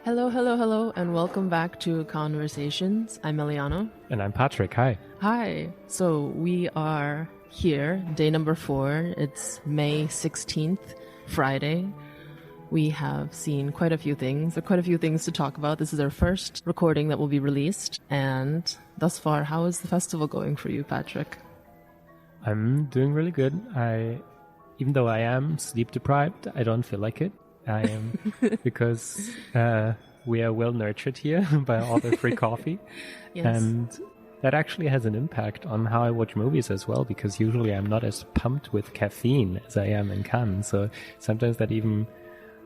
Hello, hello, hello, and welcome back to Conversations. I'm Eliana. And I'm Patrick. Hi. Hi. So we are here, day number 4. It's May 16th, Friday. We have seen quite a few things. There are quite a few things to talk about. This is our first recording that will be released. And thus far, how is the festival going for you, Patrick? I'm doing really good. Even though I am sleep deprived, I don't feel like it. I am because we are well nurtured here by all the free coffee. Yes. And that actually has an impact on how I watch movies as well, because usually I'm not as pumped with caffeine as I am in Cannes. So sometimes that even,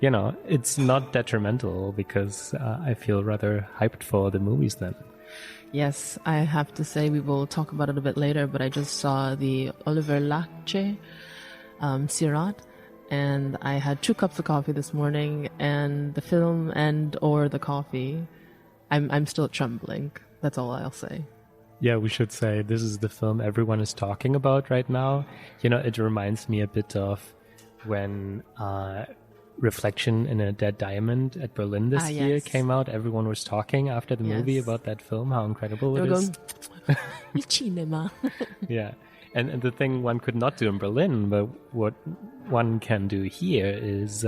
it's not detrimental because I feel rather hyped for the movies then. Yes, I have to say we will talk about it a bit later, but I just saw the Óliver LaxeComing, and I had 2 cups of coffee this morning, and the film or the coffee, I'm still trembling. That's all I'll say. Yeah, we should say this is the film everyone is talking about right now. It reminds me a bit of when Reflection in a Dead Diamond at Berlin this year came out. Everyone was talking after the movie about that film, how incredible it is. Il cinema. Yeah. And the thing one could not do in Berlin, but what one can do here is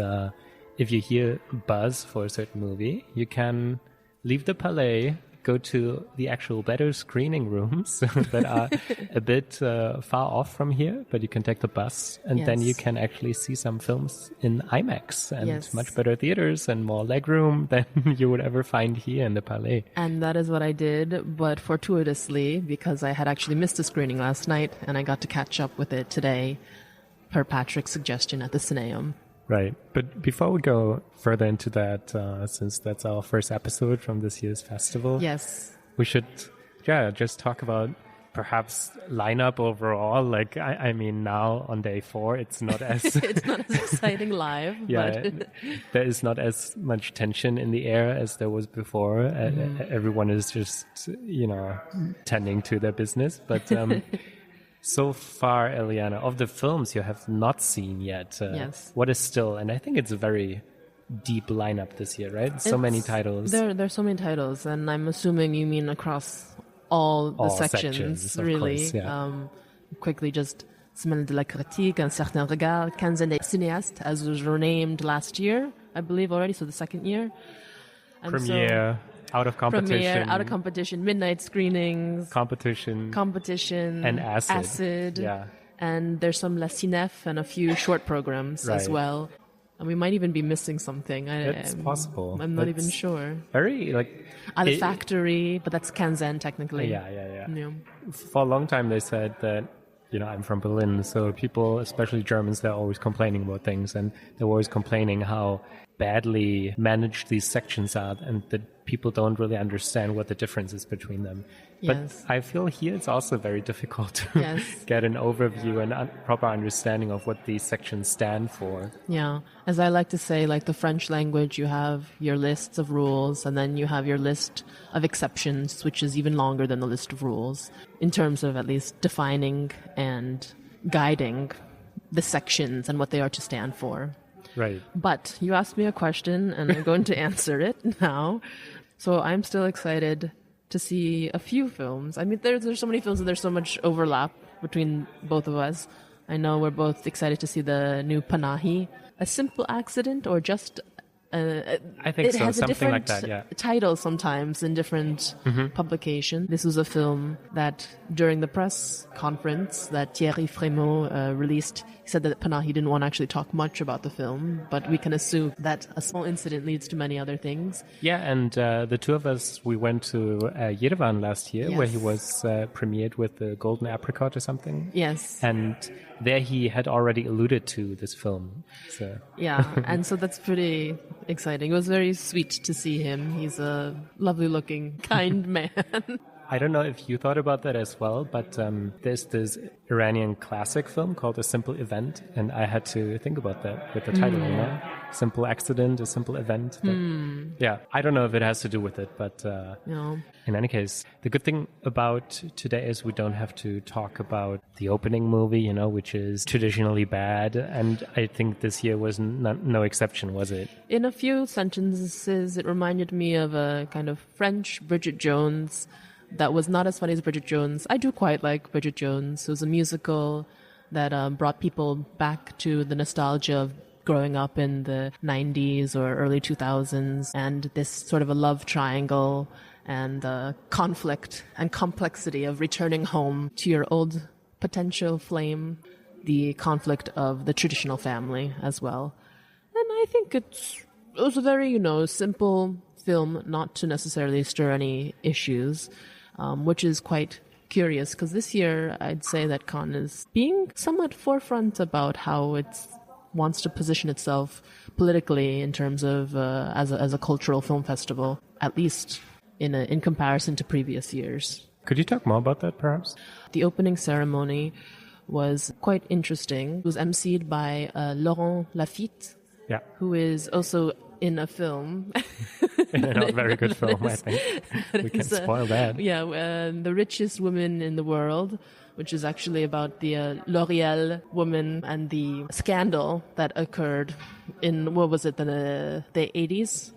if you hear buzz for a certain movie, you can leave the Palais, go to the actual better screening rooms that are a bit far off from here, but you can take the bus and then you can actually see some films in IMAX and much better theaters and more legroom than you would ever find here in the Palais. And that is what I did, but fortuitously, because I had actually missed a screening last night and I got to catch up with it today per Patrick's suggestion at the Cineum. Right. But before we go further into that, since that's our first episode from this year's festival, we should, just talk about perhaps lineup overall. Like, I mean, now on day 4, it's not as it's not as exciting live. But there is not as much tension in the air as there was before. Everyone is just, tending to their business. But so far, Eliana, of the films you have not seen yet, what is still, and I think it's a very deep lineup this year, right? So many titles. There's so many titles, and I'm assuming you mean across all the sections really. Course, quickly, just Semaine de la critique, Un certain regard, Cannes cinéastes, as was renamed last year, I believe already, so the second year. And Premiere. Out of competition, midnight screenings, competition, and acid. Yeah. And there's some La Cinef and a few short programs as well. And we might even be missing something. It's possible. I'm not even sure. Very The Factory, but that's Cannes technically. Yeah. For a long time they said that, I'm from Berlin, so people, especially Germans, they're always complaining about things, and they're always complaining how badly managed these sections are, and that people don't really understand what the difference is between them. But I feel here it's also very difficult to get an overview and proper understanding of what these sections stand for. Yeah. As I like to say, like the French language, you have your lists of rules, and then you have your list of exceptions, which is even longer than the list of rules, in terms of at least defining and guiding the sections and what they are to stand for. Right. But you asked me a question, and I'm going to answer it now. So I'm still excited to see a few films. I mean, there's so many films and there's so much overlap between both of us. I know we're both excited to see the new Panahi, A Simple Accident, or just... I think it so, has something a different like that, title sometimes in different publication. This was a film that during the press conference that Thierry Frémaux released, he said that Panahi didn't want to actually talk much about the film, but we can assume that a small incident leads to many other things. Yeah, and the two of us, we went to Yerevan last year, where he was premiered with the Golden Apricot or something. Yes. And there he had already alluded to this film. So. Yeah, and so that's pretty exciting. It was very sweet to see him. He's a lovely looking, kind man. I don't know if you thought about that as well, but there's this Iranian classic film called A Simple Event, and I had to think about that with the title, you know? Simple accident, a simple event. Yeah, I don't know if it has to do with it, but in any case, the good thing about today is we don't have to talk about the opening movie, you know, which is traditionally bad, and I think this year was no exception, was it? In a few sentences, it reminded me of a kind of French Bridget Jones that was not as funny as Bridget Jones. I do quite like Bridget Jones. It was a musical that brought people back to the nostalgia of growing up in the 90s or early 2000s, and this sort of a love triangle and conflict and complexity of returning home to your old potential flame, the conflict of the traditional family as well. And I think it was a very, you know, simple film, not to necessarily stir any issues, which is quite curious, because this year I'd say that Cannes is being somewhat forefront about how it's wants to position itself politically in terms of as a cultural film festival, at least in comparison to previous years. Could you talk more about that, perhaps? The opening ceremony was quite interesting. It was emceed by Laurent Lafitte, who is also in a film. In a not very good film, I think. We can spoil that. The richest woman in the world, which is actually about the L'Oréal woman and the scandal that occurred in, what was it, the 80s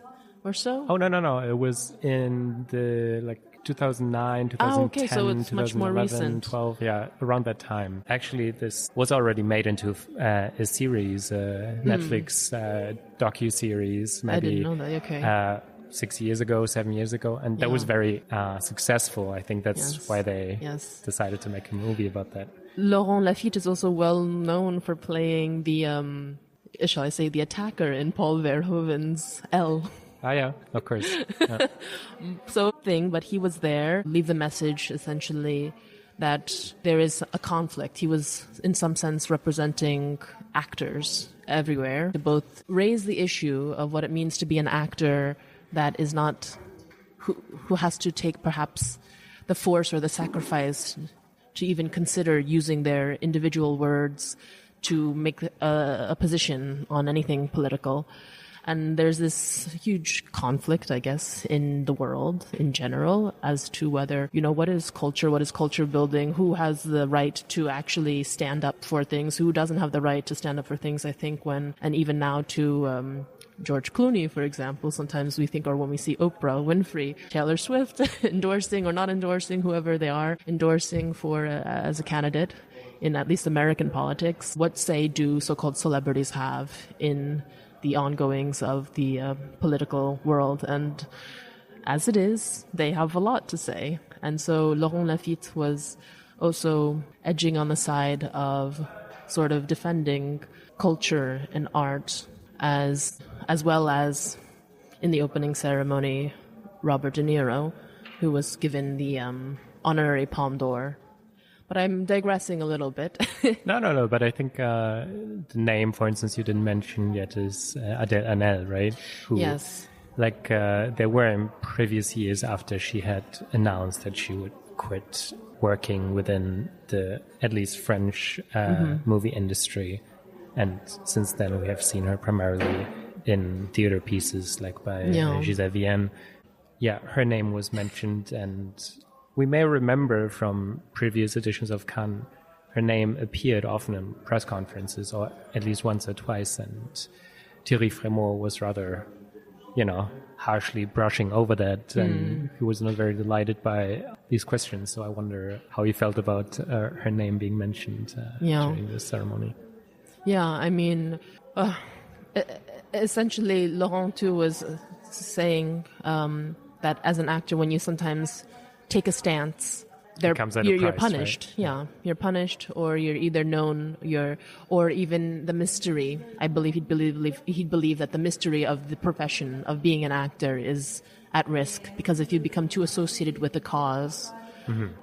or so? Oh, no. It was in the 2009, 2010, okay, so it's much more recent. 12, around that time. Actually, this was already made into a series, Netflix docu-series, maybe. I didn't know that, okay. 6 years ago, 7 years ago, and that was very successful. I think that's why they decided to make a movie about that. Laurent Lafitte is also well known for playing the, shall I say, the attacker in Paul Verhoeven's Elle. Ah, yeah, of course. Yeah. But he was there, leave the message essentially that there is a conflict. He was, in some sense, representing actors everywhere to both raise the issue of what it means to be an actor that is not, who has to take perhaps the force or the sacrifice to even consider using their individual words to make a position on anything political. And there's this huge conflict, I guess, in the world in general as to whether, you know, what is culture building, who has the right to actually stand up for things, who doesn't have the right to stand up for things. I think and even now to George Clooney, for example, sometimes we think, or when we see Oprah Winfrey, Taylor Swift endorsing or not endorsing whoever they are endorsing for as a candidate in at least American politics, what say do so-called celebrities have in the ongoings of the political world? And as it is, they have a lot to say. And so Laurent Lafitte was also edging on the side of sort of defending culture and art, as well as in the opening ceremony, Robert De Niro, who was given the honorary Palme d'Or. But I'm digressing a little bit. No. But I think the name, for instance, you didn't mention yet is Adèle Haenel, right? Who, yes. There were in previous years after she had announced that she would quit working within the, at least French movie industry. And since then we have seen her primarily in theater pieces like by Gisèle Vienne. Yeah, her name was mentioned, and we may remember from previous editions of Cannes, her name appeared often in press conferences, or at least once or twice, and Thierry Frémaux was rather, harshly brushing over that, and he was not very delighted by these questions. So I wonder how he felt about her name being mentioned during this ceremony. Yeah, I mean, essentially, Laurent too was saying that as an actor, when you sometimes take a stance, you're punished. Right? Yeah, you're punished, or you're either known, or even the mystery. I believe he'd believe that the mystery of the profession of being an actor is at risk, because if you become too associated with the cause,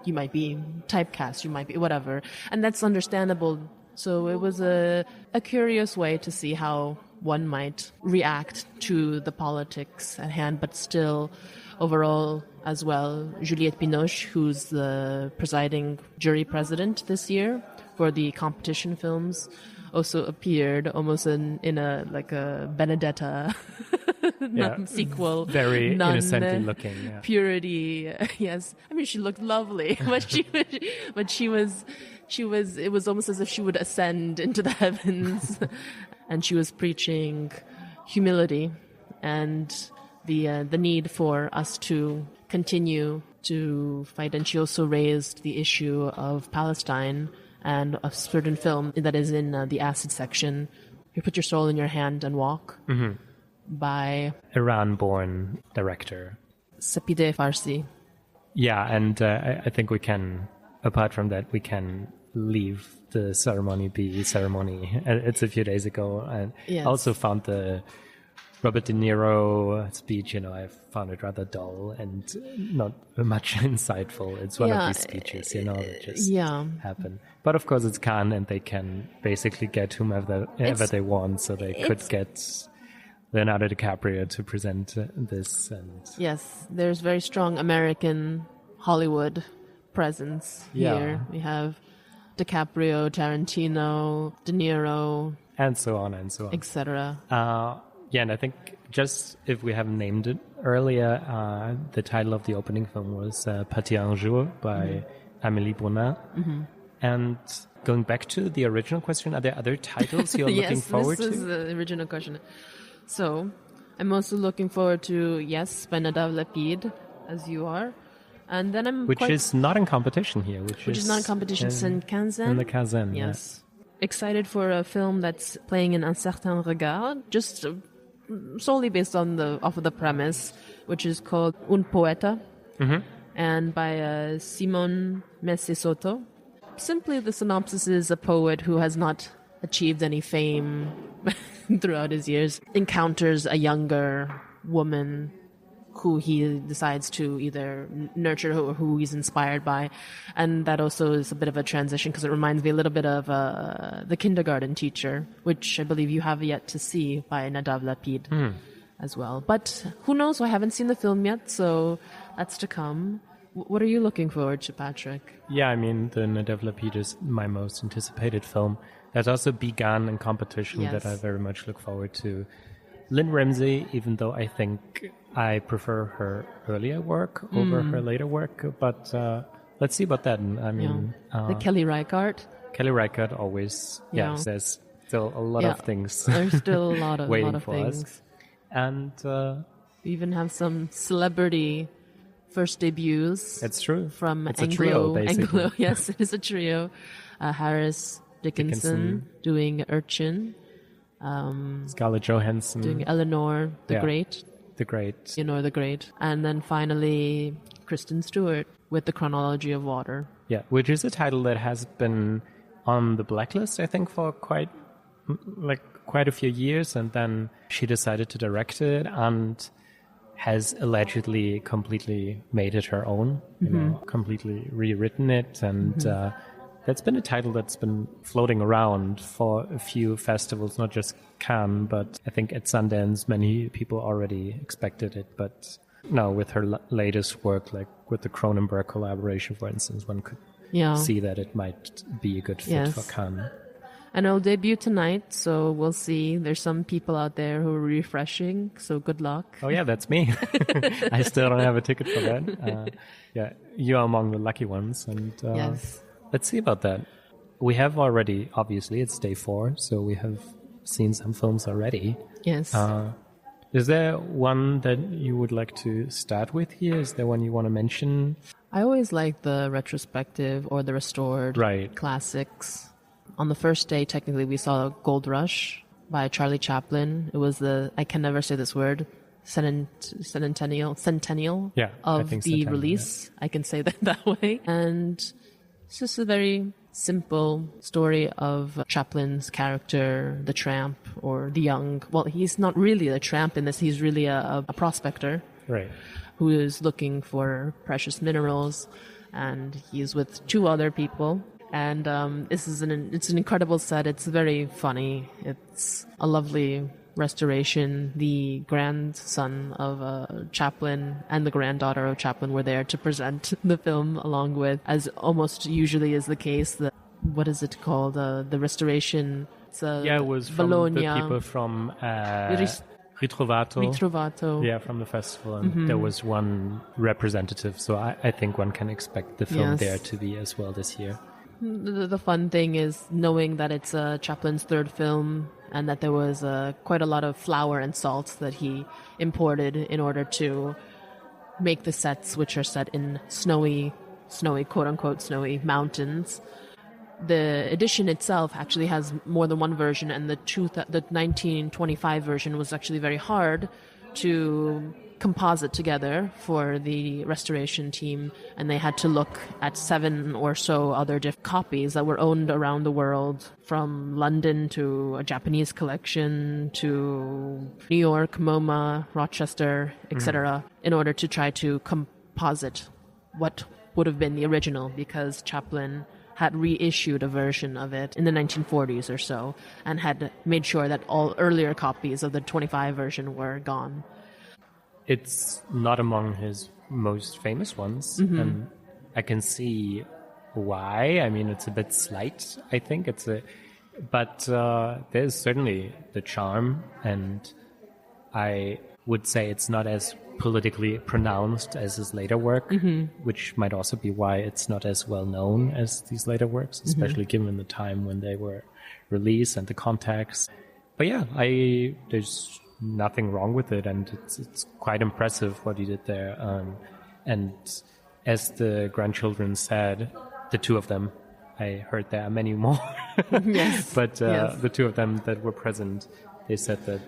you might be typecast, you might be whatever, and that's understandable. So it was a curious way to see how one might react to the politics at hand, but still overall as well. Juliette Binoche, who's the presiding jury president this year for the competition films, also appeared almost in a Benedetta sequel. Very innocently looking. Yeah. Purity, yes. I mean, she looked lovely, but it was almost as if she would ascend into the heavens. And she was preaching humility and the need for us to continue to fight. And she also raised the issue of Palestine and a certain film that is in the acid section. You Put Your Soul in Your Hand and Walk, by Iran-born director Sapideh Farsi. Yeah, and I think we can, apart from that, we can leave the ceremony be ceremony. It's a few days ago, and Yes. I also found the Robert De Niro speech, I found it rather dull and not much insightful. It's one of these speeches, that just happen. But of course it's Cannes, and they can basically get whomever they want, so they could get Leonardo DiCaprio to present this. And Yes, there's very strong American Hollywood presence here. We have DiCaprio, Tarantino, De Niro, and so on and so on, etc. And I think just if we haven't named it earlier, the title of the opening film was Partir, Jour by Amélie Bonin. And going back to the original question, are there other titles you're looking forward to? Yes, this is the original question. So, I'm also looking forward to, yes, by Nadav Lapid, as you are. And then Which is not in competition here. Which is not in competition, in Cannes. In the Cannes, yes. Excited for a film that's playing in Un Certain Regard, just solely based off of the premise, which is called Un Poeta, and by Simon Messi Soto. Simply, the synopsis is a poet who has not achieved any fame throughout his years, encounters a younger woman who he decides to either nurture or who he's inspired by. And that also is a bit of a transition because it reminds me a little bit of The Kindergarten Teacher, which I believe you have yet to see, by Nadav Lapid as well. But who knows? I haven't seen the film yet, so that's to come. What are you looking forward to, Patrick? Yeah, I mean, the Nadav Lapid is my most anticipated film. There's also Begun in competition that I very much look forward to. Lynn Ramsey, even though I think I prefer her earlier work over her later work, but let's see about that. I mean, the Kelly Reichardt. Kelly Reichardt always, there's still a lot of things. There's still a lot of things. Us. And we even have some celebrity first debuts. It's true. From it's a trio, basically. Yes, it is a trio. Harris Dickinson doing Urchin. Scarlett Johansson doing Eleanor the Great. The Great. Eleanor the Great. And then finally Kristen Stewart with The Chronology of Water. Yeah, which is a title that has been on the blacklist, I think, for quite a few years, and then she decided to direct it and has allegedly completely made it her own, completely rewritten it, and that's been a title that's been floating around for a few festivals, not just Cannes, but I think at Sundance many people already expected it. But no, with her latest work, like with the Cronenberg collaboration, for instance, one could see that it might be a good fit for Cannes. And it'll debut tonight, so we'll see. There's some people out there who are refreshing, so good luck. Oh yeah, that's me. I still don't have a ticket for that. You are among the lucky ones, and let's see about that. We have already, obviously, it's day 4, so we have seen some films already. Yes. Is there one that you would like to start with here? Is there one you want to mention? I always like the retrospective or the restored classics. On the first day, technically, we saw Gold Rush by Charlie Chaplin. It was I can never say this word, centennial of the release. I can say that way. And it's just a very simple story of Chaplin's character, the tramp, or the young. Well, he's not really a tramp in this. He's really a prospector. Right. Who is looking for precious minerals. And he's with 2 other people. And it's an incredible set. It's very funny. It's a lovely restoration, the grandson of Chaplin and the granddaughter of Chaplin were there to present the film, along with, as almost usually is the case, what is it called? The restoration. It was from Bologna. the people from Ritrovato. Yeah, from the festival. And there was one representative, so I think one can expect the film there to be as well this year. The fun thing is knowing that it's Chaplin's third film and that there was quite a lot of flour and salt that he imported in order to make the sets, which are set in snowy, quote-unquote, snowy mountains. The edition itself actually has more than one version, and the 1925 version was actually very hard to composite together for the restoration team, and they had to look at 7 or so other different copies that were owned around the world, from London to a Japanese collection to New York, MoMA, Rochester, etc., in order to try to composite what would have been the original, because Chaplin had reissued a version of it in the 1940s or so and had made sure that all earlier copies of the 25 version were gone. It's not among his most famous ones, and I can see why. I mean, it's a bit slight, I think. But there's certainly the charm, and I would say it's not as politically pronounced as his later work, which might also be why it's not as well known as these later works, especially given the time when they were released and the context. But yeah, there's nothing wrong with it, and it's quite impressive what he did there. And as the grandchildren said, the two of them, I heard there are many more, yes, but the two of them that were present, they said that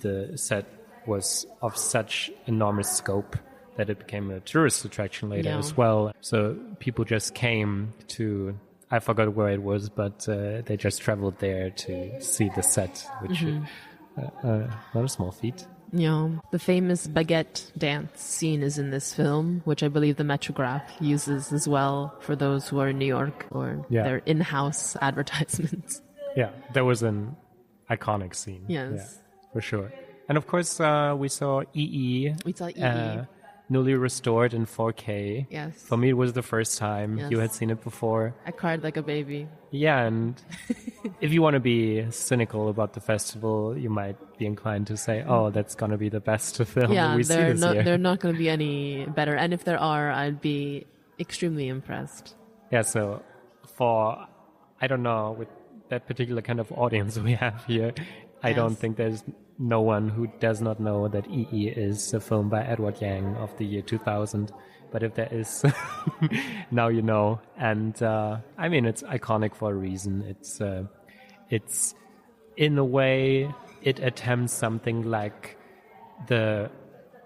the set was of such enormous scope that it became a tourist attraction later as well. So people just came to, I forgot where it was, but they just traveled there to see the set, which not a small feat. Yeah, the famous baguette dance scene is in this film, which I believe the Metrograph uses as well for those who are in New York, or their in-house advertisements. Yeah, that was an iconic scene. Yes. For sure. And of course, we saw EE. We saw EE. Newly restored in 4K. Yes. For me, it was the first time. Yes. You had seen it before. I cried like a baby. Yeah, and if you want to be cynical about the festival, you might be inclined to say, oh, that's going to be the best film we see this year. They're not going to be any better. And if there are, I'd be extremely impressed. Yeah, so I don't know, with that particular kind of audience we have here, I don't think there's no one who does not know that EE is a film by Edward Yang of the year 2000. But if there is, now you know. And I mean, it's iconic for a reason. It's in a way, it attempts something like the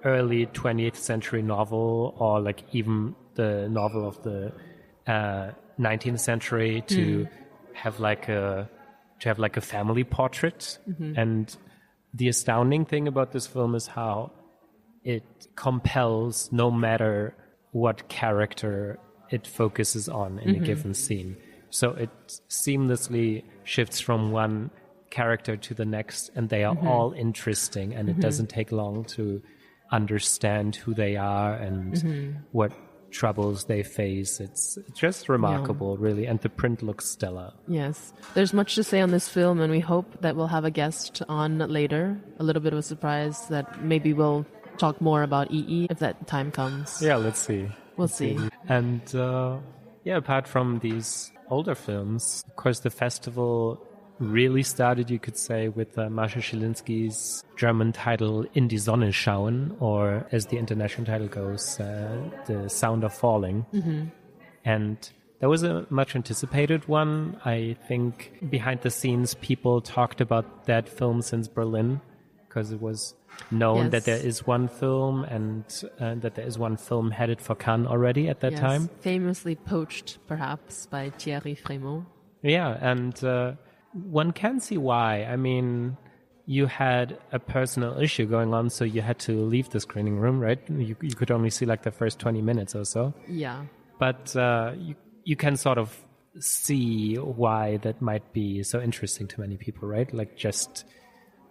early 20th century novel, or like even the novel of the 19th century, to have like a family portrait. And the astounding thing about this film is how it compels, no matter what character it focuses on in a given scene. So it seamlessly shifts from one character to the next, and they are all interesting, and it doesn't take long to understand who they are and what troubles they face. It's just remarkable, really, and the print looks stellar. Yes, there's much to say on this film, and we hope that we'll have a guest on later. A little bit of a surprise that maybe we'll talk more about EE if that time comes. Yeah, let's see. We'll see. And apart from these older films, of course, the festival really started, you could say, with Mascha Schilinski's German title In die Sonne schauen, or as the international title goes, The Sound of Falling. And that was a much anticipated one. I think behind the scenes people talked about that film since Berlin, because it was known that there is one film, and that there is one film headed for Cannes already at that time. Famously poached, perhaps, by Thierry Frémaux. Yeah, and one can see why. I mean, you had a personal issue going on, so you had to leave the screening room, right? You could only see like the first 20 minutes or so. Yeah. But you can sort of see why that might be so interesting to many people, right? Like just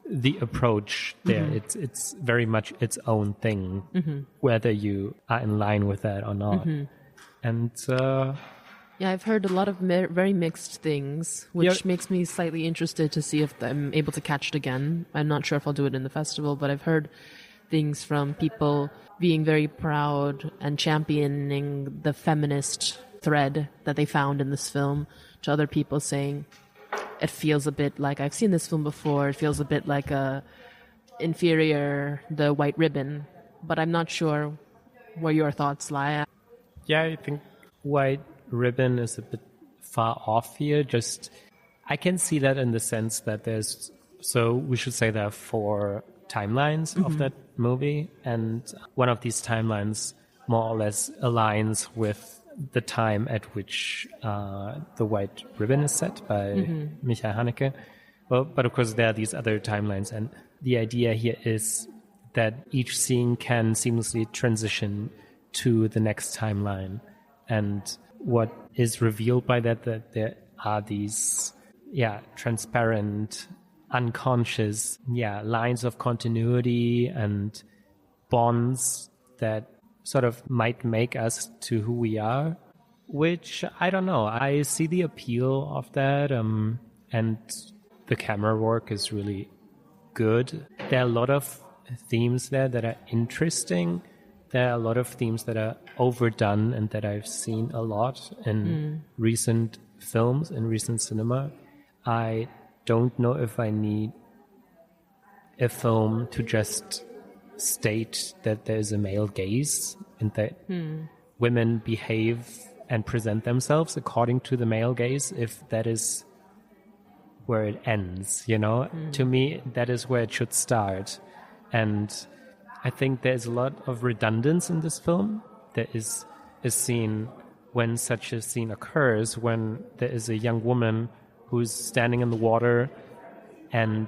the approach there. It's very much its own thing, whether you are in line with that or not. And yeah, I've heard a lot of very mixed things, which makes me slightly interested to see if I'm able to catch it again. I'm not sure if I'll do it in the festival, but I've heard things from people being very proud and championing the feminist thread that they found in this film, to other people saying it feels a bit like, I've seen this film before, it feels a bit like a inferior The White Ribbon, but I'm not sure where your thoughts lie. Yeah, I think White Ribbon is a bit far off here. Just, I can see that in the sense that we should say there are 4 timelines of that movie, and one of these timelines more or less aligns with the time at which The White Ribbon is set by Michael Haneke. Well, but of course there are these other timelines, and the idea here is that each scene can seamlessly transition to the next timeline. And what is revealed by that there are these transparent, unconscious lines of continuity and bonds that sort of might make us to who we are, which I don't know. I see the appeal of that, and the camera work is really good. There are a lot of themes there that are interesting. There are a lot of themes that are overdone and that I've seen a lot in recent films, in recent cinema. I don't know if I need a film to just state that there's a male gaze and that women behave and present themselves according to the male gaze, if that is where it ends, you know? To me, that is where it should start. And I think there's a lot of redundance in this film. There is a scene when such a scene occurs, when there is a young woman who's standing in the water and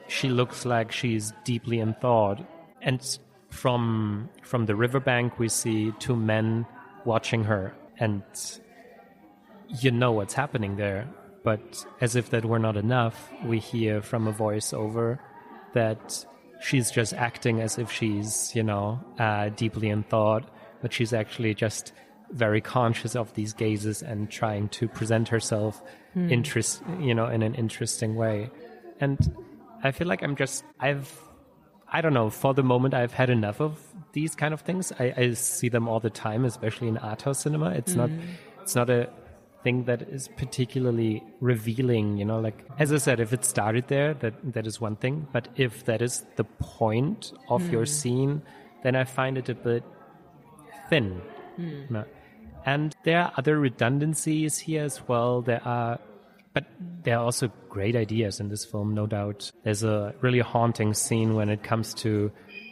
she looks like she's deeply in thought. And from the riverbank, we see 2 men watching her, and you know what's happening there. But as if that were not enough, we hear from a voiceover that she's just acting as if she's, deeply in thought, but she's actually just very conscious of these gazes and trying to present herself in an interesting way. And I feel like I don't know, for the moment I've had enough of these kind of things. I see them all the time, especially in art house cinema. It's not a thing that is particularly revealing, like, as I said, if it started there, that is one thing. But if that is the point of your scene, then I find it a bit thin. No. And there are other redundancies here as well. But there are also great ideas in this film, no doubt. There's a really haunting scene when it comes to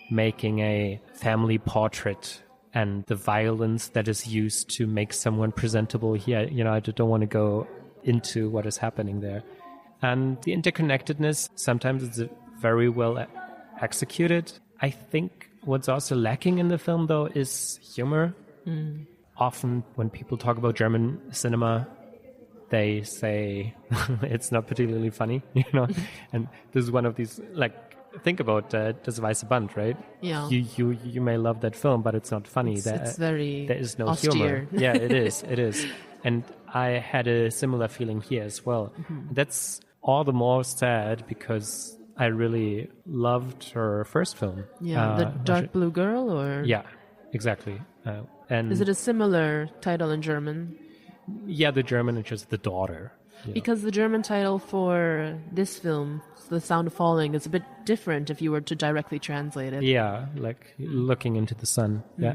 making a family portrait and the violence that is used to make someone presentable here. I don't want to go into what is happening there. And the interconnectedness, sometimes it's very well executed. I think what's also lacking in the film, though, is humor. Often when people talk about German cinema, they say it's not particularly funny, and this is one of these, like, think about Das Weiße Band, right? Yeah. You may love that film, but it's not funny. It's very there is no austere. humor. Yeah, it is. And I had a similar feeling here as well. That's all the more sad because I really loved her first film. Yeah, The Dark Blue Girl, or? Yeah, exactly. And is it a similar title in German? Yeah, the German is just The Daughter. Yeah. Because the German title for this film, The Sound of Falling, is a bit different if you were to directly translate it. Yeah, like Looking into the Sun. Yeah,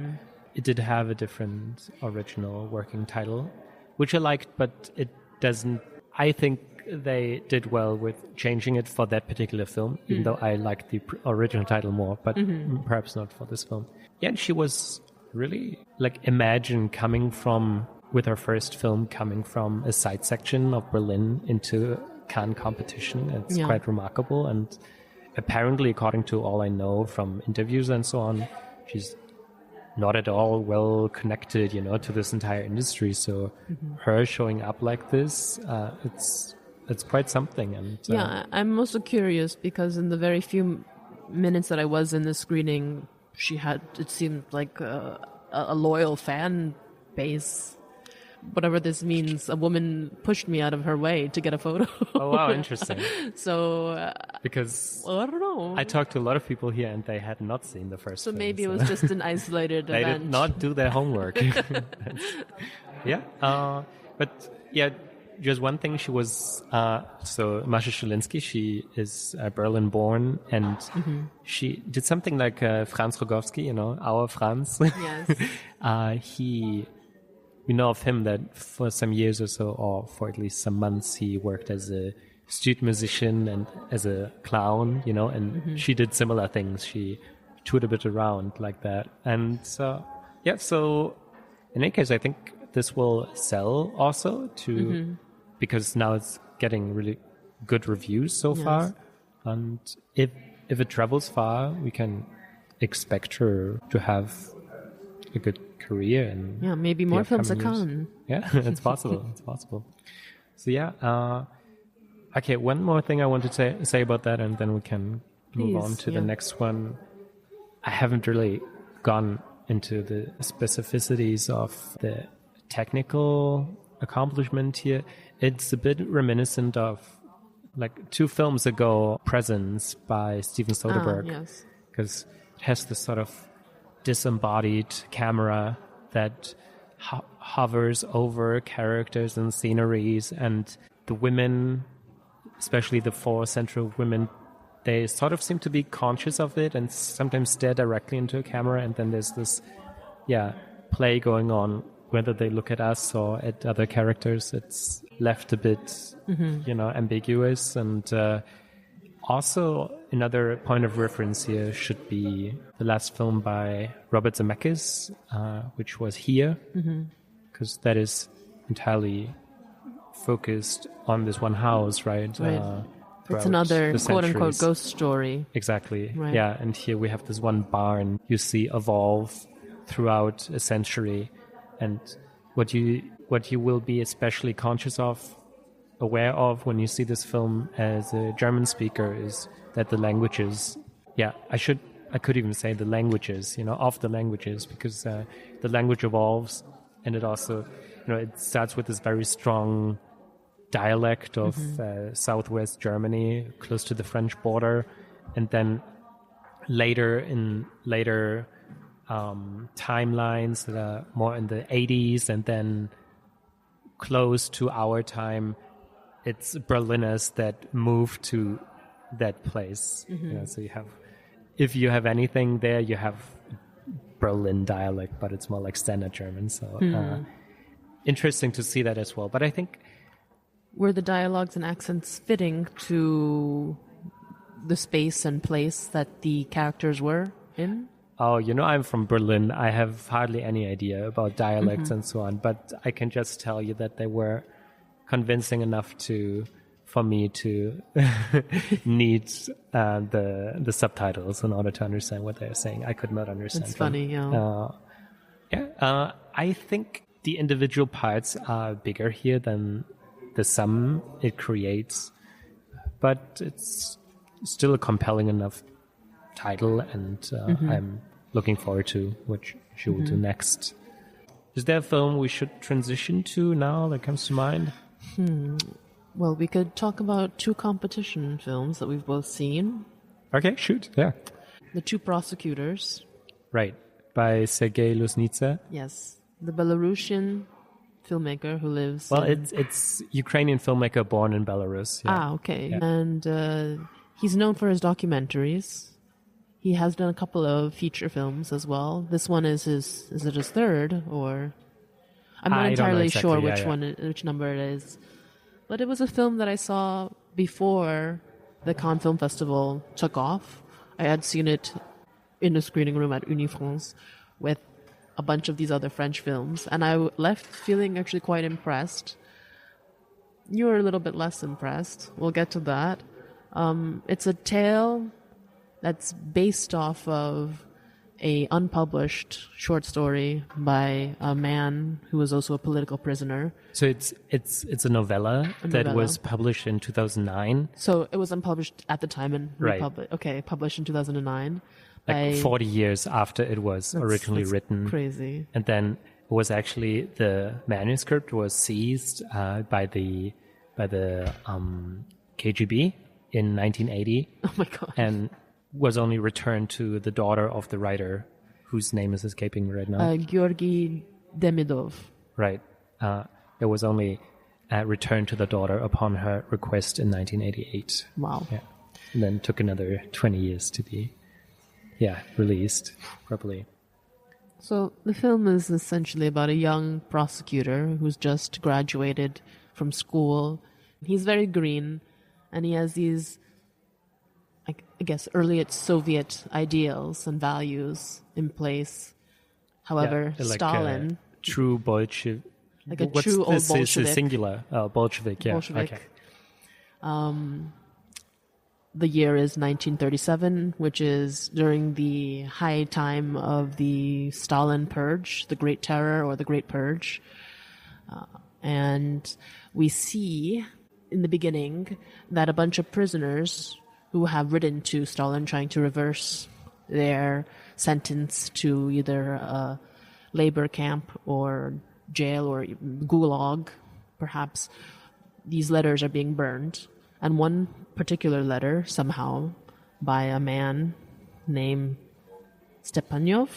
it did have a different original working title, which I liked, but it doesn't. I think they did well with changing it for that particular film, even though I liked the original title more, but perhaps not for this film. Yeah, and she was really, like, imagine with her first film coming from a side section of Berlin into Cannes competition. It's quite remarkable. And apparently, according to all I know from interviews and so on, she's not at all well connected, to this entire industry. So her showing up like this, it's it's quite something. And I'm also curious because in the very few minutes that I was in the screening, she had, it seemed like a loyal fan base. Whatever this means, a woman pushed me out of her way to get a photo. Oh, wow, interesting. So, because I don't know. I talked to a lot of people here and they had not seen the first so film. Maybe it was just an isolated they event. did not do their homework. Yeah. But yeah, just one thing, she was, so Mascha Schilinski, she is Berlin born, and she did something like Franz Rogowski, you know, our Franz. Yes. We know of him that for some years or so, or for at least some months, he worked as a street musician and as a clown, you know, and she did similar things. She toured a bit around like that. And so in any case, I think this will sell also because now it's getting really good reviews so far. And if it travels far, we can expect her to have a good career, and maybe more films at Cannes. Yeah, it's possible. It's possible. So okay, one more thing I want to say about that, and then we can move on to the next one. I haven't really gone into the specificities of the technical accomplishment here. It's a bit reminiscent of like 2 films ago, Presence by Steven Soderbergh, because it has this sort of disembodied camera that hovers over characters and sceneries, and the women, especially the 4 central women, they sort of seem to be conscious of it and sometimes stare directly into a camera, and then there's this play going on, whether they look at us or at other characters. It's left a bit ambiguous. And also, another point of reference here should be the last film by Robert Zemeckis, which was Here, because that is entirely focused on this one house, right? It's another quote-unquote ghost story. Exactly, right. Yeah, and here we have this one barn you see evolve throughout a century, and what you will be especially conscious of, aware of when you see this film as a German speaker is that the languages, I could even say the languages, of the languages, because the language evolves, and it also, it starts with this very strong dialect of southwest Germany, close to the French border, and then later timelines that are more in the 80s, and then close to our time, it's Berliners that move to that place. So if you have anything there, you have Berlin dialect, but it's more like standard German. So interesting to see that as well. But I think, were the dialogues and accents fitting to the space and place that the characters were in? Oh, I'm from Berlin. I have hardly any idea about dialects and so on, but I can just tell you that they were convincing enough for me to need the subtitles in order to understand what they're saying. I could not understand. It's funny, I think the individual parts are bigger here than the sum it creates, but it's still a compelling enough title, and I'm looking forward to what she will do next. Is there a film we should transition to now that comes to mind? Well, we could talk about 2 competition films that we've both seen. Okay, shoot. Yeah. The 2 Prosecutors. Right. By Sergei Loznitsa. Yes. The Belarusian filmmaker who lives it's Ukrainian filmmaker born in Belarus. Yeah. Okay. Yeah. And he's known for his documentaries. He has done a couple of feature films as well. This one is his 3rd, or I'm not entirely sure which number it is. But it was a film that I saw before the Cannes Film Festival took off. I had seen it in a screening room at Unifrance with a bunch of these other French films, and I left feeling actually quite impressed. You were a little bit less impressed. We'll get to that. It's a tale that's based off of a unpublished short story by a man who was also a political prisoner. So it's a novella that was published in 2009. So it was unpublished at the time and Right. published in 2009. Like 40 years after it was originally written. Crazy. And then it was actually the manuscript was seized by the KGB in 1980. Oh my God. And was only returned to the daughter of the writer, whose name is escaping right now. Georgy Demidov. Right. It was only returned to the daughter upon her request in 1988. Wow. Yeah. And then took another 20 years to be, released properly. So the film is essentially about a young prosecutor who's just graduated from school. He's very green, and he has these, I guess, early Soviet ideals and values in place. However, like Stalin... a true Bolshevik. Like a true old This Bolshevik. is singular. Bolshevik, yeah. Bolshevik. Okay. The year is 1937, which is during the high time of the Stalin Purge, the Great Terror or the Great Purge. And we see in the beginning that a bunch of prisoners who have written to Stalin trying to reverse their sentence to either a labor camp or jail or gulag, perhaps, these letters are being burned. And one particular letter, somehow, by a man named Stepanov.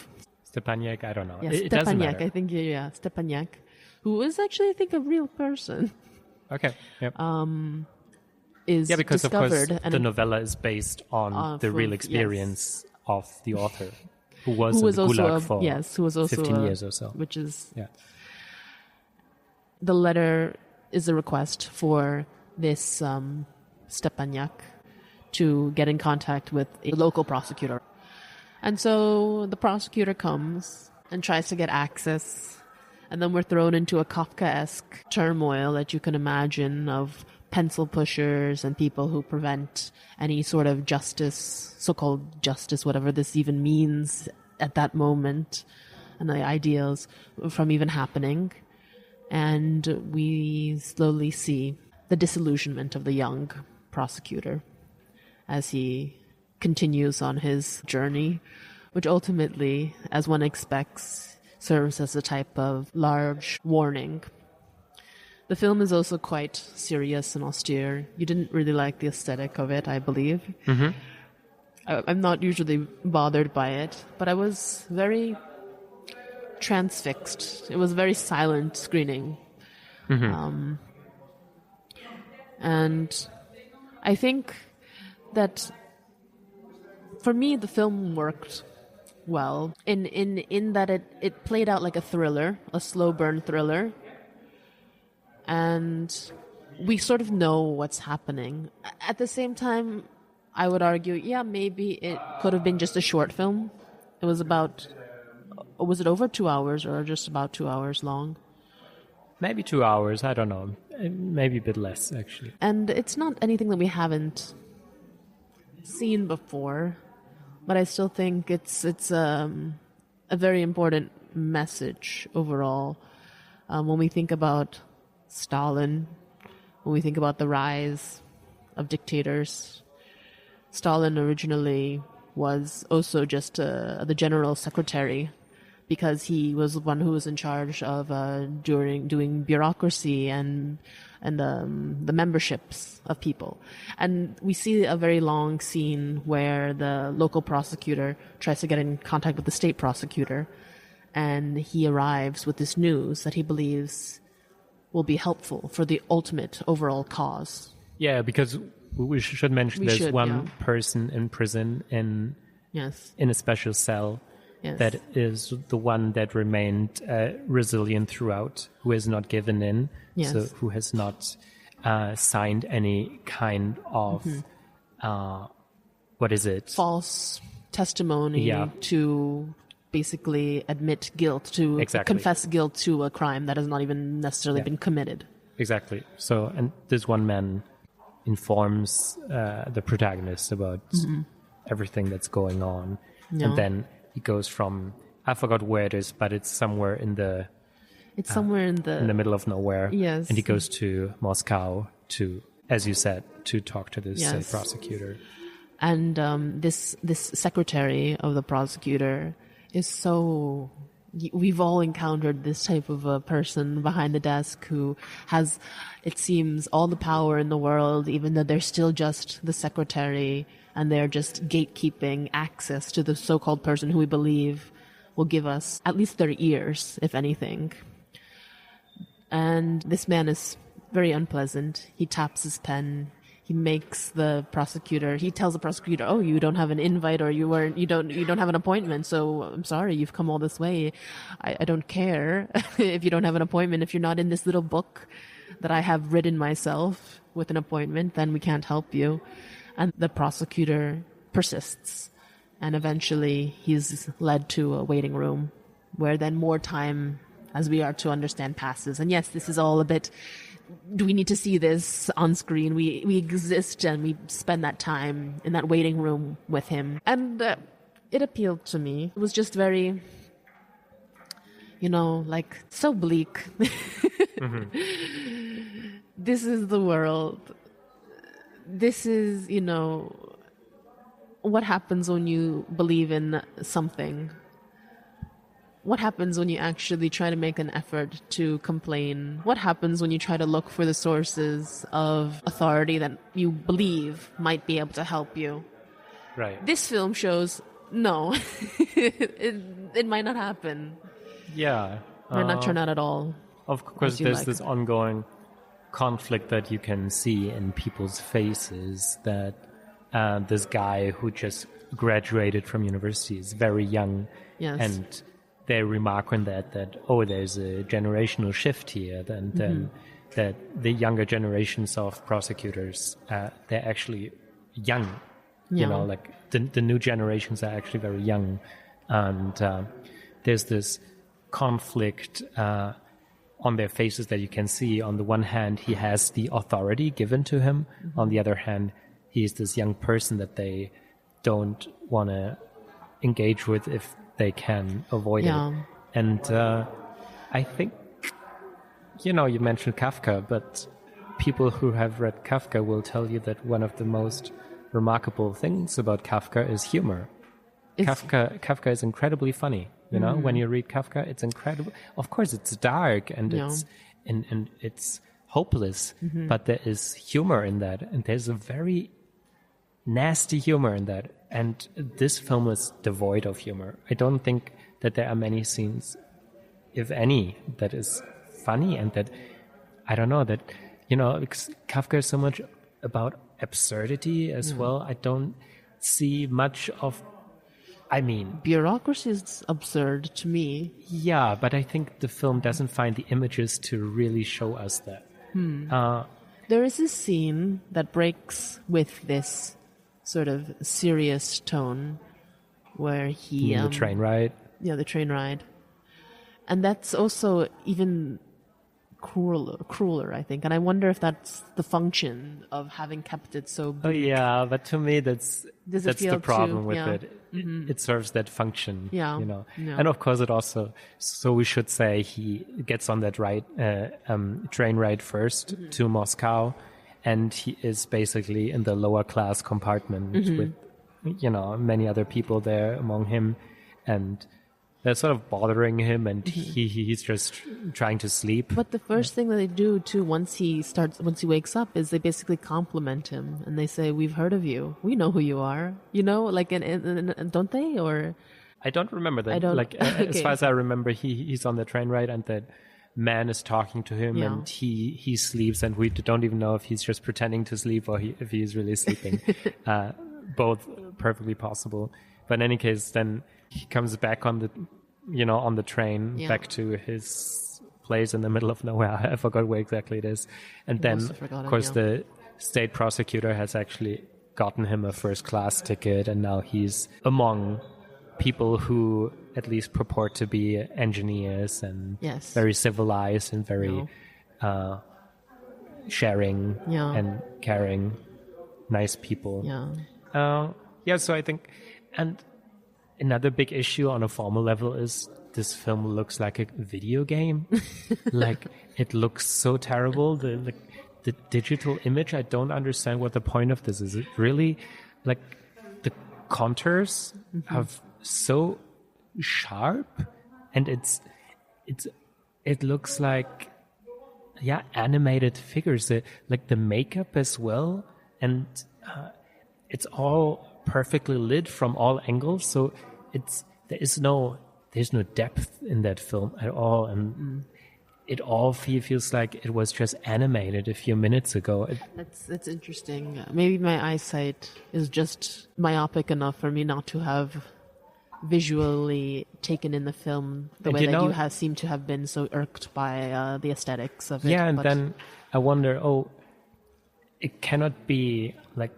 Stepanyak, I don't know. Yeah, It doesn't matter. I think, Stepanyak, who is actually, I think, a real person. Okay. Yep. Is because discovered, of course the novella is based on the real experience of the author, who was in the Gulag for 15 years or so. Which is... Yeah. The letter is a request for this Stepanyak to get in contact with a local prosecutor. And so the prosecutor comes and tries to get access, and then we're thrown into a Kafkaesque turmoil that you can imagine of pencil pushers and people who prevent any sort of justice, so-called justice, whatever this even means at that moment, and the ideals from even happening. And we slowly see the disillusionment of the young prosecutor as he continues on his journey, which ultimately, as one expects, serves as a type of large warning. The film is also quite serious and austere. You didn't really like the aesthetic of it, I believe. Mm-hmm. I'm not usually bothered by it, but I was very transfixed. It was a very silent screening. Mm-hmm. And I think that for me the film worked well in that it played out like a thriller, a slow burn thriller, and we sort of know what's happening. At the same time, I would argue, maybe it could have been just a short film. It was was it over 2 hours or just about 2 hours long? Maybe 2 hours, I don't know. Maybe a bit less, actually. And it's not anything that we haven't seen before, but I still think it's a very important message overall. When we think about Stalin, when we think about the rise of dictators, Stalin originally was also just the general secretary, because he was the one who was in charge of doing bureaucracy and the memberships of people. And we see a very long scene where the local prosecutor tries to get in contact with the state prosecutor, and he arrives with this news that he believes will be helpful for the ultimate overall cause. Yeah, because we should mention there's one person in prison in a special cell. Yes. That is the one that remained resilient throughout, who has not given in, so who has not signed any kind of, false testimony to basically admit guilt, to confess guilt to a crime that has not even necessarily been committed. Exactly. So, and this one man informs the protagonist about everything that's going on. And then he goes from, I forgot where it is, but it's somewhere in the... It's somewhere in the middle of nowhere. Yes. And he goes to Moscow to, as you said, to talk to this Yes. prosecutor. And this secretary of the prosecutor is so... We've all encountered this type of a person behind the desk who has, it seems, all the power in the world, even though they're still just the secretary, and they're just gatekeeping access to the so-called person who we believe will give us at least their ears, if anything. And this man is very unpleasant. He taps his pen. He makes the prosecutor, he tells the prosecutor, oh, you don't have an invite, or you don't have an appointment, so I'm sorry, you've come all this way. I don't care if you don't have an appointment. If you're not in this little book that I have written myself with an appointment, then we can't help you. And the prosecutor persists. And eventually he's led to a waiting room where then more time, as we are to understand, passes. And yes, this is all a bit... Do we need to see this on screen? We exist and we spend that time in that waiting room with him. And it appealed to me. It was just very, like so bleak. Mm-hmm. This is the world. This is, what happens when you believe in something. What happens when you actually try to make an effort to complain? What happens when you try to look for the sources of authority that you believe might be able to help you? Right. This film shows, no, it might not happen. Yeah. Might not turn out at all. Of course, there's this ongoing conflict that you can see in people's faces, that this guy who just graduated from university is very young. Yes. And they remark on that there's a generational shift here, then that the younger generations of prosecutors, they're actually young. Yeah. Like the new generations are actually very young. And there's this conflict on their faces that you can see. On the one hand, he has the authority given to him. Mm-hmm. On the other hand, he's this young person that they don't want to engage with if they can avoid it. And I think, you mentioned Kafka, but people who have read Kafka will tell you that one of the most remarkable things about Kafka is humor. Kafka is incredibly funny. When you read Kafka, it's incredible. Of course, it's dark and it's hopeless, but there is humor in that, and there's a very nasty humor in that. And this film is devoid of humor. I don't think that there are many scenes, if any, that is funny, and that, I don't know, that, Kafka is so much about absurdity as well. I don't see much of, bureaucracy is absurd to me. Yeah, but I think the film doesn't find the images to really show us that. There is a scene that breaks with this sort of serious tone where he... the train ride? Yeah, the train ride. And that's also even crueler, I think. And I wonder if that's the function of having kept it so bleak. Oh, yeah, but to me, that's the problem with it. Mm-hmm. It serves that function, Yeah. And of course, it also... So we should say he gets on that train ride first to Moscow, and he is basically in the lower class compartment with, many other people there among him, and they're sort of bothering him, and he's just trying to sleep. But the first thing that they do too, once he wakes up, is they basically compliment him, and they say, "We've heard of you. We know who you are." Don't they? Or I don't remember that. I don't. Okay. As far as I remember, he's on the train ride, and that man is talking to him, and he sleeps, and we don't even know if he's just pretending to sleep or if he's really sleeping. Both perfectly possible. But in any case, then he comes back on the train back to his place in the middle of nowhere. I forgot where exactly it is. And then, of course, the state prosecutor has actually gotten him a first class ticket, and now he's among people who at least purport to be engineers and very civilized and very sharing and caring, nice people. Yeah. So I think, and another big issue on a formal level is this film looks like a video game. Like, it looks so terrible. The digital image, I don't understand what the point of this is. It really, like, the contours are so sharp, and it looks like, animated figures. Like the makeup as well, and it's all perfectly lit from all angles. So there's no depth in that film at all, and it all feels like it was just animated a few minutes ago. That's interesting. Maybe my eyesight is just myopic enough for me not to have visually taken in the film the way that you seem to have been so irked by the aesthetics of it. Yeah, and then I wonder, it cannot be like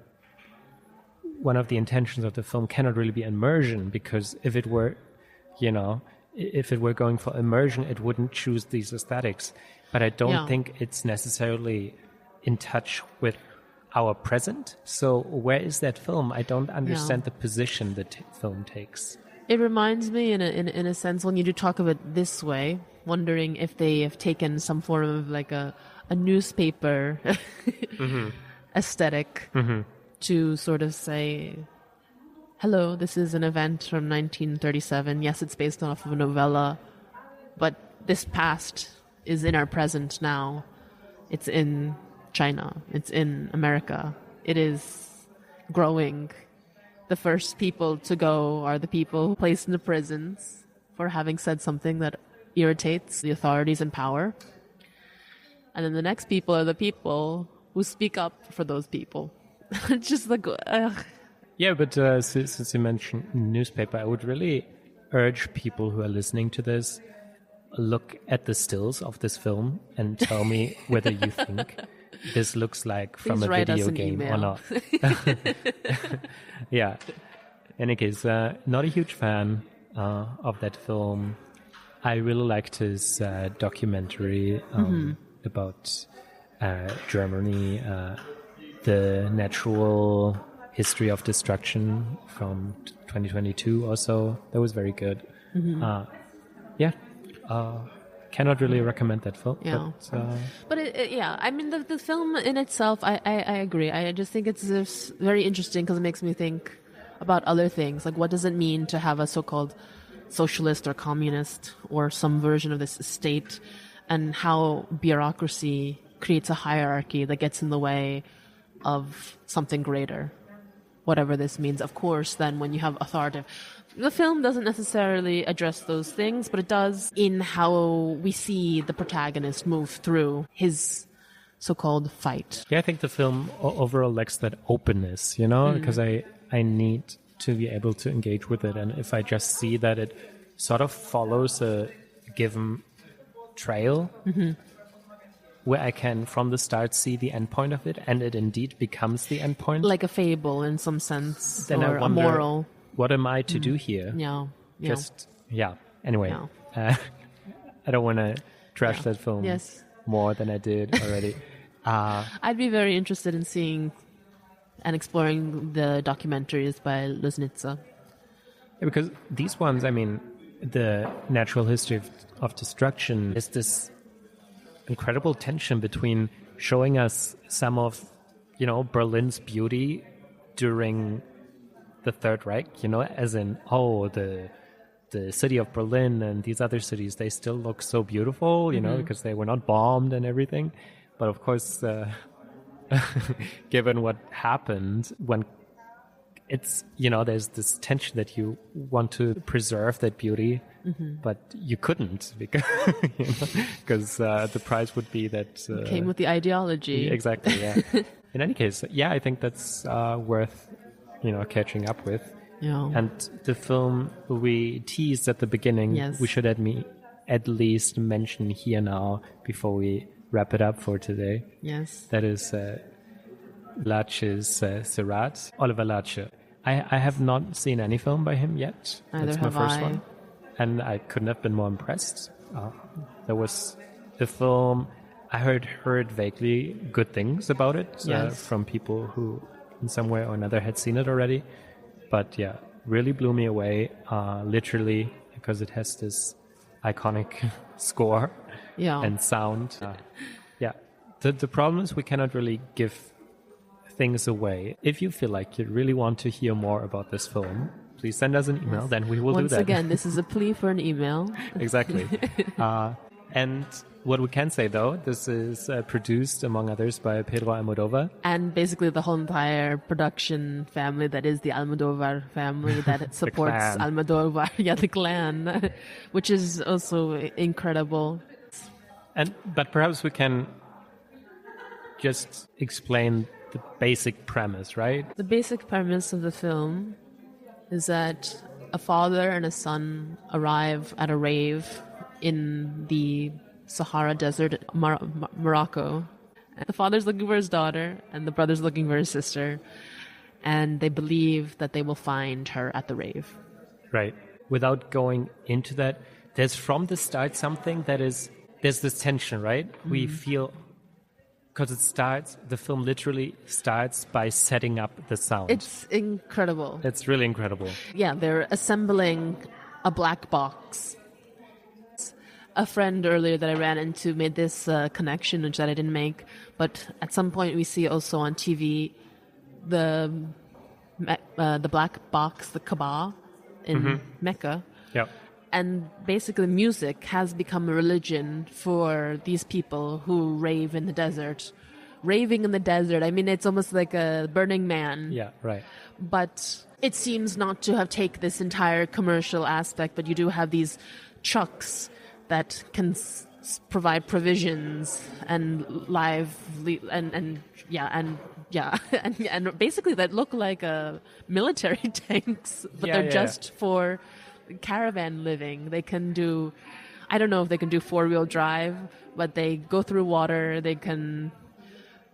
one of the intentions of the film cannot really be immersion, because if it were, if it were going for immersion, it wouldn't choose these aesthetics. But I don't think it's necessarily in touch with our present. So where is that film? I don't understand the position the film takes. It reminds me, in a sense, when you do talk of it this way, wondering if they have taken some form of like a newspaper aesthetic to sort of say, hello, this is an event from 1937. Yes, it's based off of a novella, but this past is in our present now. It's in China. It's in America. It is growing. The first people to go are the people placed in the prisons for having said something that irritates the authorities in power. And then the next people are the people who speak up for those people. Just like... Yeah, but since you mentioned newspaper, I would really urge people who are listening to this, look at the stills of this film and tell me whether you think this looks like from a video game or not. Yeah. In any case, not a huge fan of that film. I really liked his documentary about Germany, the natural history of destruction from 2022 or so. That was very good. Cannot really recommend that film. Yeah. But I mean, the film in itself, I agree. I just think it's very interesting because it makes me think about other things. Like, what does it mean to have a so-called socialist or communist or some version of this state, and how bureaucracy creates a hierarchy that gets in the way of something greater, whatever this means. Of course, then when you have authoritative... The film doesn't necessarily address those things, but it does in how we see the protagonist move through his so-called fight. Yeah, I think the film overall lacks that openness, because I need to be able to engage with it. And if I just see that it sort of follows a given trail where I can from the start see the end point of it, and it indeed becomes the end point. Like a fable in some sense, then or I wonder, a moral. What am I to do here? Anyway, I don't want to trash that film more than I did already. I'd be very interested in seeing and exploring the documentaries by Loznitsa. Yeah, because these ones, I mean, the natural history of destruction is this incredible tension between showing us some of, Berlin's beauty during the Third Reich, as in, the city of Berlin and these other cities, they still look so beautiful, because they were not bombed and everything. But of course, given what happened, when it's, there's this tension that you want to preserve that beauty, but you couldn't because the price would be that... came with the ideology. Exactly, yeah. In any case, I think that's worth... catching up with. Yeah. And the film we teased at the beginning, we should at least mention here now before we wrap it up for today. Yes. That is LaxeComing, Óliver Laxe. I have not seen any film by him yet. Neither That's my have first I. one. And I couldn't have been more impressed. There was the film, I heard vaguely good things about it from people who in some way or another had seen it already. But really blew me away, literally, because it has this iconic score and sound. The problem is we cannot really give things away. If you feel like you really want to hear more about this film, please send us an email, then we will do that. Once again, this is a plea for an email. Exactly. And what we can say, though, this is produced, among others, by Pedro Almodovar. And basically the whole entire production family that is the Almodovar family that supports Almodovar, the clan, which is also incredible. But perhaps we can just explain the basic premise, right? The basic premise of the film is that a father and a son arrive at a rave in the Sahara Desert, Morocco. And the father's looking for his daughter, and the brother's looking for his sister, and they believe that they will find her at the rave. Right. Without going into that, there's from the start something that is, there's this tension, right? Mm-hmm. We feel, because the film literally starts by setting up the sound. It's incredible. It's really incredible. Yeah, they're assembling a black box. A friend earlier that I ran into made this connection, which that I didn't make. But at some point we see also on TV the black box, the Kaaba in Mecca. Yep. And basically music has become a religion for these people who rave in the desert. Raving in the desert, I mean, it's almost like a Burning Man. Yeah, right. But it seems not to have taken this entire commercial aspect, but you do have these trucks that can provide provisions and and basically that look like military tanks, but they're just for caravan living. They can do, I don't know if they can do 4-wheel drive, but they go through water. They can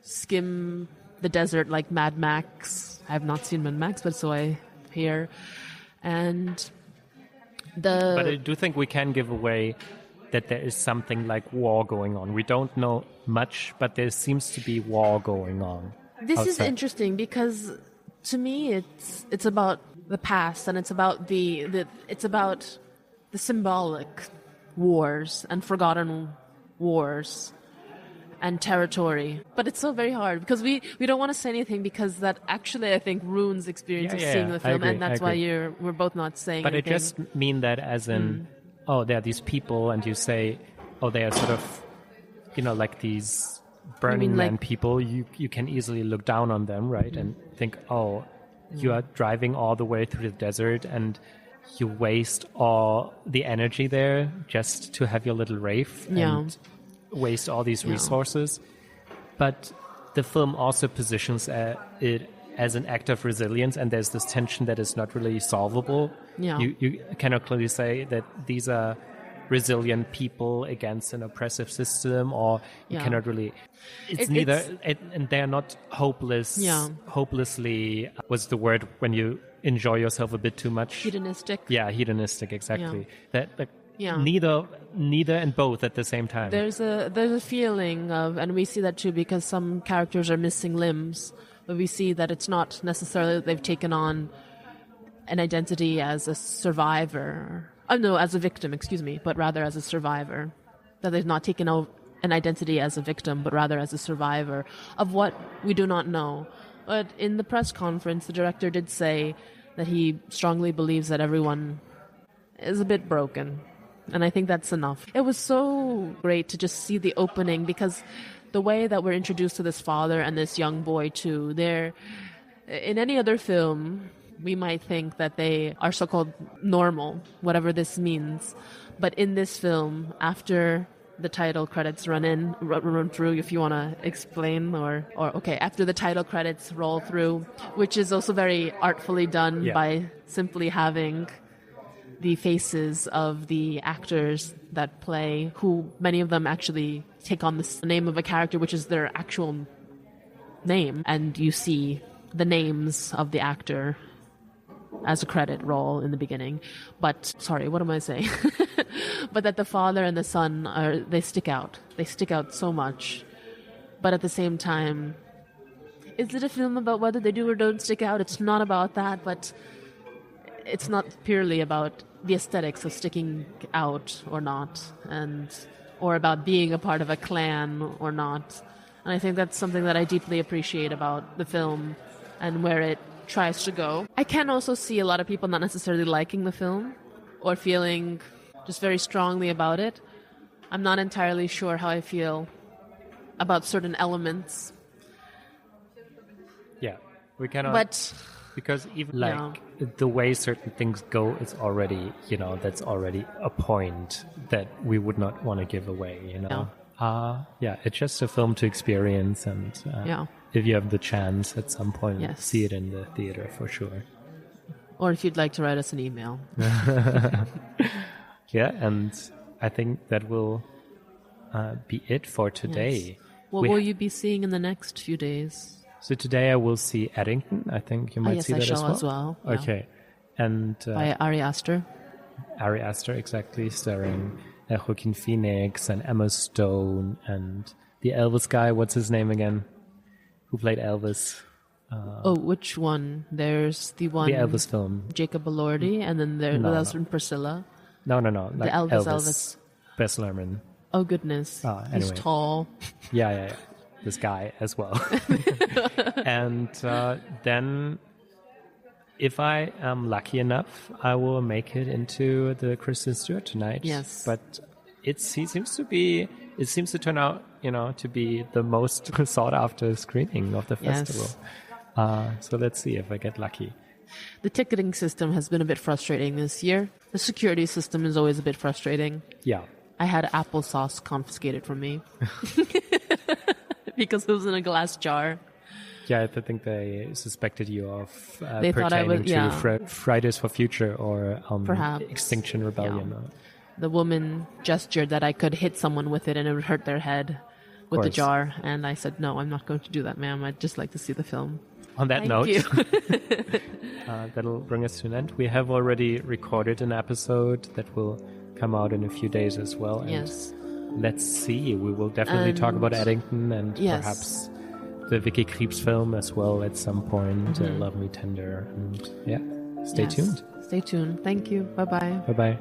skim the desert like Mad Max. I have not seen Mad Max, but so I hear. But I do think we can give away that there is something like war going on. We don't know much, but there seems to be war going on. This is interesting because to me it's about the past, and it's about the symbolic wars and forgotten wars and territory. But it's so very hard because we don't want to say anything because that actually I think ruins the experience of seeing the film, and that's why we're both not saying anything. But I just mean that as in there are these people, and you say, they are sort of, like these Burning Man people. You can easily look down on them, right? And think, you are driving all the way through the desert, and you waste all the energy there just to have your little rave and waste all these resources. But the film also positions it as an act of resilience, and there's this tension that is not really solvable. You cannot clearly say that these are resilient people against an oppressive system, or you cannot really... and they're not hopeless. Hopelessly was the word when you enjoy yourself a bit too much. Hedonistic. Yeah, hedonistic, exactly. Neither and both at the same time. There's a feeling of, and we see that too because some characters are missing limbs, but we see that it's not necessarily that they've taken on an identity as a survivor. As a victim, but rather as a survivor. That they've not taken an identity as a victim, but rather as a survivor of what we do not know. But in the press conference, the director did say that he strongly believes that everyone is a bit broken. And I think that's enough. It was so great to just see the opening, because the way that we're introduced to this father and this young boy too, in any other film, we might think that they are so-called normal, whatever this means. But in this film, after the title credits run through, if you want to explain, after the title credits roll through, which is also very artfully done by simply having the faces of the actors that play, who many of them actually take on the name of a character, which is their actual name, and you see the names of the actor as a credit roll in the beginning. But, sorry, what am I saying? But that the father and the son, they stick out. They stick out so much. But at the same time, is it a film about whether they do or don't stick out? It's not about that, but it's not purely about the aesthetics of sticking out or not, or about being a part of a clan or not. And I think that's something that I deeply appreciate about the film and where it tries to go. I can also see a lot of people not necessarily liking the film or feeling just very strongly about it. I'm not entirely sure how I feel about certain elements. Yeah, we cannot... But... Because even the way certain things go is already, that's already a point that we would not want to give away, it's just a film to experience, and if you have the chance at some point, see it in the theater for sure. Or if you'd like to write us an email. Yeah, and I think that will be it for today. Yes. What will you be seeing in the next few days? So today I will see Eddington. I think you might see that as well. Yeah. Okay. And by Ari Aster. Ari Aster, exactly, starring Joaquin Phoenix and Emma Stone and the Elvis guy. What's his name again? Who played Elvis? Which one? There's the one... The Elvis film. Jacob Elordi, and then there's Priscilla. No. The Elvis. Bess Luhrmann. Oh, goodness. Anyway. He's tall. Yeah. This guy as well. And then if I am lucky enough, I will make it into the Kristen Stewart tonight. Yes. But it seems to turn out, to be the most sought after screening of the festival. So let's see if I get lucky. The ticketing system has been a bit frustrating this year. The security system is always a bit frustrating. Yeah. I had applesauce confiscated from me. Because it was in a glass jar. Yeah, I think they suspected you of pertaining to Fridays for Future or perhaps Extinction Rebellion. Yeah. The woman gestured that I could hit someone with it and it would hurt their head with the jar. And I said, no, I'm not going to do that, ma'am. I'd just like to see the film. On that note, you. That'll bring us to an end. We have already recorded an episode that will come out in a few days as well. And yes. Let's see. We will definitely talk about Eddington and perhaps the Vicky Krieps film as well at some point. Love Me Tender. And stay tuned. Stay tuned. Thank you. Bye-bye. Bye-bye.